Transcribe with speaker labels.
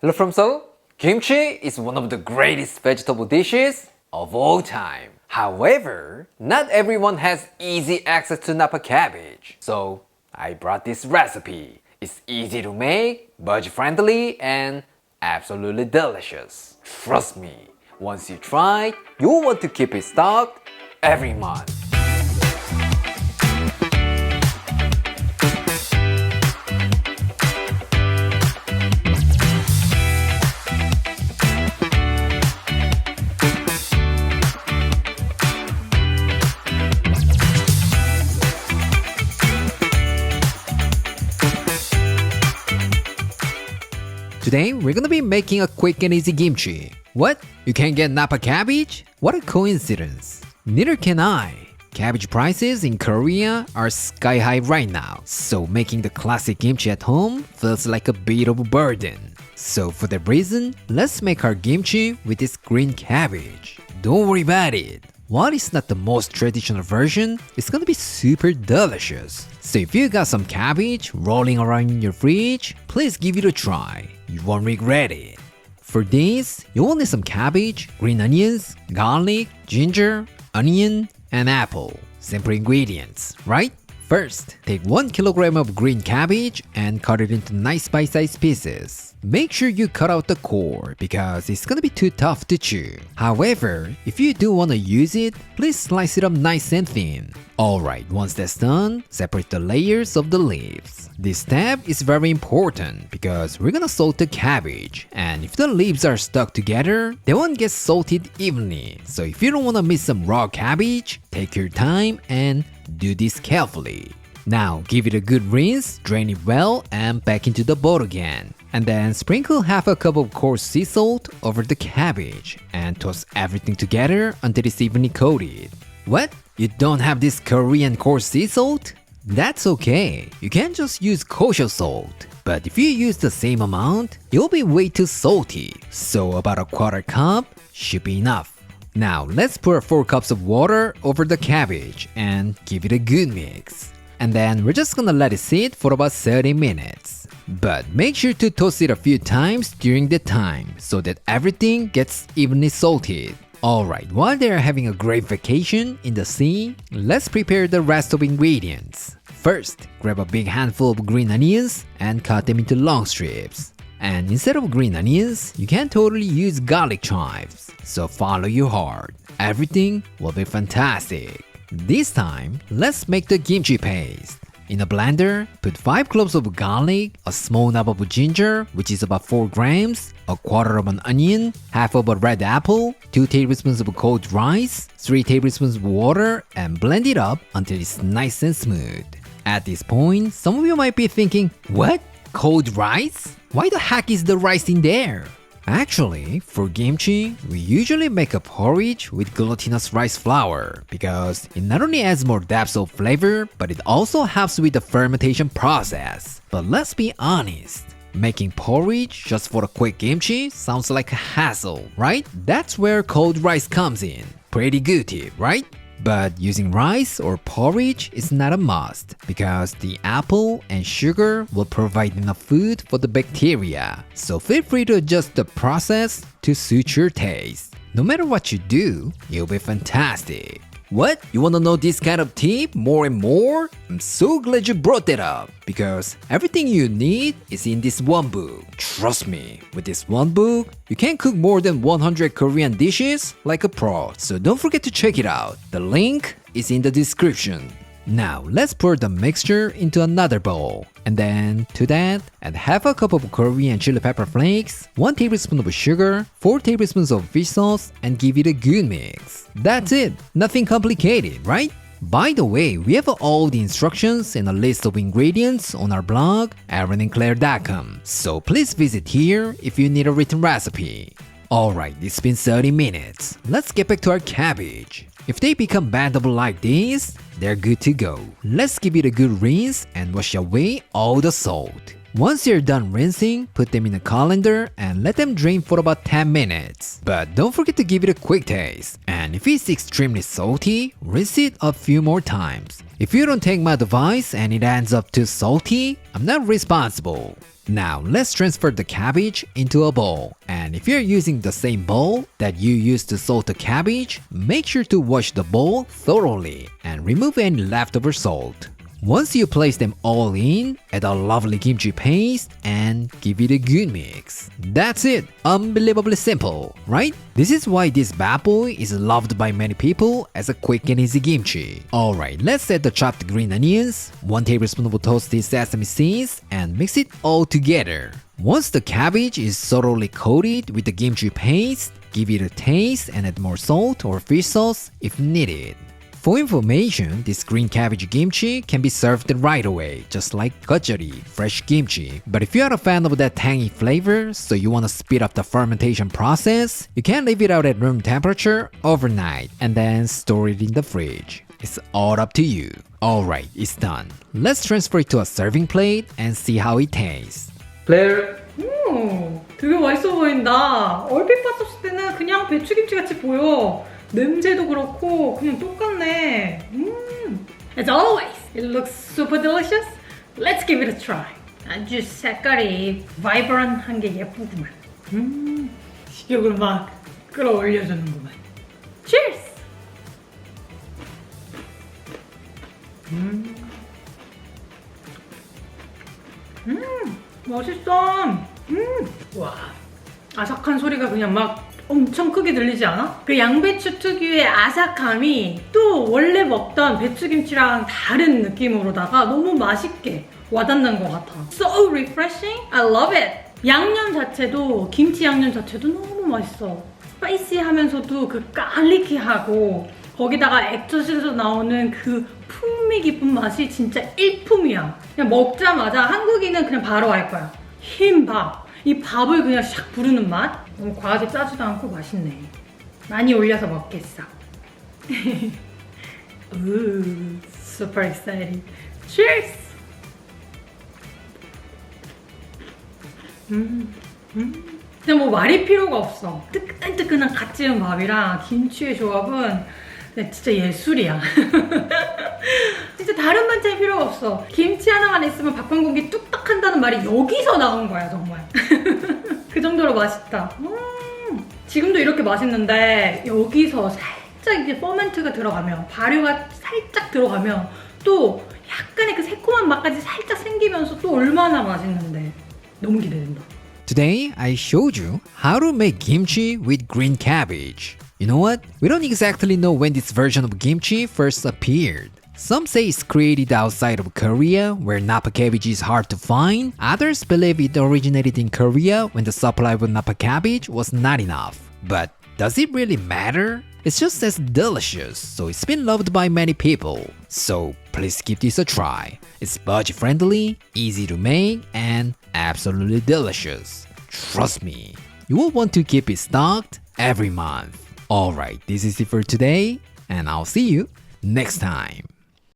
Speaker 1: Hello from Seoul. Kimchi is one of the greatest vegetable dishes of all time. However, not everyone has easy access to Napa cabbage. So I brought this recipe. It's easy to make, budget-friendly, and absolutely delicious. Trust me, once you try it, you'll want to keep it stocked every month. Today, we're gonna be making a quick and easy kimchi. What? You can't get Napa cabbage? What a coincidence. Neither can I. Cabbage prices in Korea are sky high right now, so making the classic kimchi at home feels like a bit of a burden. So for that reason, let's make our kimchi with this green cabbage. Don't worry about it. While it's not the most traditional version, it's gonna be super delicious. So if you got some cabbage rolling around in your fridge, please give it a try. You won't regret it. For this, you will need some cabbage, green onions, garlic, ginger, onion, and apple. Simple ingredients, right? First, take 1 kilogram of green cabbage and cut it into nice bite-sized pieces. Make sure you cut out the core because it's gonna be too tough to chew. However, if you do wanna use it, please slice it up nice and thin. Alright, once that's done, separate the layers of the leaves. This step is very important because we're gonna salt the cabbage, and if the leaves are stuck together, they won't get salted evenly. So if you don't wanna miss some raw cabbage, take your time and do this carefully. Now give it a good rinse, drain it well, and back into the bowl again. And then sprinkle half a cup of coarse sea salt over the cabbage and toss everything together until it's evenly coated. What? You don't have this Korean coarse sea salt? That's okay, you can just use kosher salt. But if you use the same amount, you'll be way too salty. So about a quarter cup should be enough. Now let's pour 4 cups of water over the cabbage and give it a good mix. And then we're just gonna let it sit for about 30 minutes. But make sure to toss it a few times during the time so that everything gets evenly salted. Alright, while they're having a great vacation in the sea, let's prepare the rest of ingredients. First, grab a big handful of green onions and cut them into long strips. And instead of green onions, you can totally use garlic chives. So follow your heart. Everything will be fantastic. This time, let's make the kimchi paste. In a blender, put 5 cloves of garlic, a small knob of ginger, which is about 4 grams, a quarter of an onion, half of a red apple, 2 tablespoons of cold rice, 3 tablespoons of water, and blend it up until it's nice and smooth. At this point, some of you might be thinking, what? Cold rice? Why the heck is the rice in there? Actually, for kimchi, we usually make a porridge with glutinous rice flour because it not only adds more depth of flavor, but it also helps with the fermentation process. But let's be honest, making porridge just for a quick kimchi sounds like a hassle, right? That's where cold rice comes in. Pretty good tip, right? But using rice or porridge is not a must because the apple and sugar will provide enough food for the bacteria. So feel free to adjust the process to suit your taste. No matter what you do, you'll be fantastic. What? You wanna know this kind of tip more and more? I'm so glad you brought that up because everything you need is in this one book. Trust me, with this one book, you can cook more than 100 Korean dishes like a pro, so don't forget to check it out. The link is in the description. Now, let's pour the mixture into another bowl. And then, to that, add half a cup of Korean chili pepper flakes, 1 tablespoon of sugar, 4 tablespoons of fish sauce, and give it a good mix. That's it! Nothing complicated, right? By the way, we have all the instructions and a list of ingredients on our blog, aaronandclaire.com. So please visit here if you need a written recipe. Alright, it's been 30 minutes. Let's get back to our cabbage. If they become bendable like this, they're good to go. Let's give it a good rinse and wash away all the salt. Once you're done rinsing, put them in a colander and let them drain for about 10 minutes. But don't forget to give it a quick taste. And if it's extremely salty, rinse it a few more times. If you don't take my advice and it ends up too salty, I'm not responsible. Now let's transfer the cabbage into a bowl, and if you're using the same bowl that you used to salt the cabbage, make sure to wash the bowl thoroughly and remove any leftover salt. Once you place them all in, add a lovely kimchi paste and give it a good mix. That's it! Unbelievably simple, right? This is why this bad boy is loved by many people as a quick and easy kimchi. Alright, let's add the chopped green onions, 1 tablespoon of toasted sesame seeds, and mix it all together. Once the cabbage is thoroughly coated with the kimchi paste, give it a taste and add more salt or fish sauce if needed. For information, this green cabbage kimchi can be served right away, just like gajjari, fresh kimchi. But if you are a fan of that tangy flavor, so you want to speed up the fermentation process, you can leave it out at room temperature overnight and then store it in the fridge. It's all up to you. Alright, it's done. Let's transfer it to a serving plate and see how it tastes.
Speaker 2: Claire.
Speaker 3: 되게 맛있어 보인다. 얼핏 봤을 때는 그냥 배추김치 같이 보여. 냄새도 그렇고 그냥 똑같네. As always, it looks super delicious. Let's give it a try. 아주 색깔이 vibrant한 게 예쁘구만. 식욕을 막 끌어올려주는구만. Cheers! 맛있어. 와, 아삭한 소리가 그냥 막 엄청 크게 들리지 않아? 그 양배추 특유의 아삭함이 또 원래 먹던 배추김치랑 다른 느낌으로다가 너무 맛있게 와닿는 것 같아. So refreshing. I love it. 양념 자체도 김치 양념 자체도 너무 맛있어. 스파이시하면서도 그 갈리키하고 거기다가 액젓에서 나오는 그 풍미 깊은 맛이 진짜 일품이야. 그냥 먹자마자 한국인은 그냥 바로 알 거야. 흰 밥. 이 밥을 그냥 샥 부르는 맛? 너무 과하게 짜지도 않고 맛있네. 많이 올려서 먹겠어. Ooh, super exciting. Cheers! 그냥 뭐 말이 필요가 없어. 뜨끈뜨끈한 갓 지은 밥이랑 김치의 조합은 진짜 예술이야. 진짜 다른 반찬이 필요가 없어. 김치 하나만 있으면 밥 한 공기 뚝딱 한다는 말이 여기서 나온 거야 정말. 그 정도로 맛있다. 지금도 이렇게 맛있는데 여기서 살짝 이제 퍼멘트가 들어가면, 발효가 살짝 들어가면 또 약간의 그 새콤한 맛까지 살짝 생기면서 또 얼마나 맛있는데. 너무 기대된다.
Speaker 1: Today, I showed you how to make kimchi with green cabbage. You know what? We don't exactly know when this version of kimchi first appeared. Some say it's created outside of Korea, where Napa cabbage is hard to find. Others believe it originated in Korea when the supply of Napa cabbage was not enough. But does it really matter? It's just as delicious, so it's been loved by many people. So please give this a try. It's budget friendly, easy to make, and absolutely delicious. Trust me, you will want to keep it stocked every month. Alright, this is it for today, and I'll see you next time.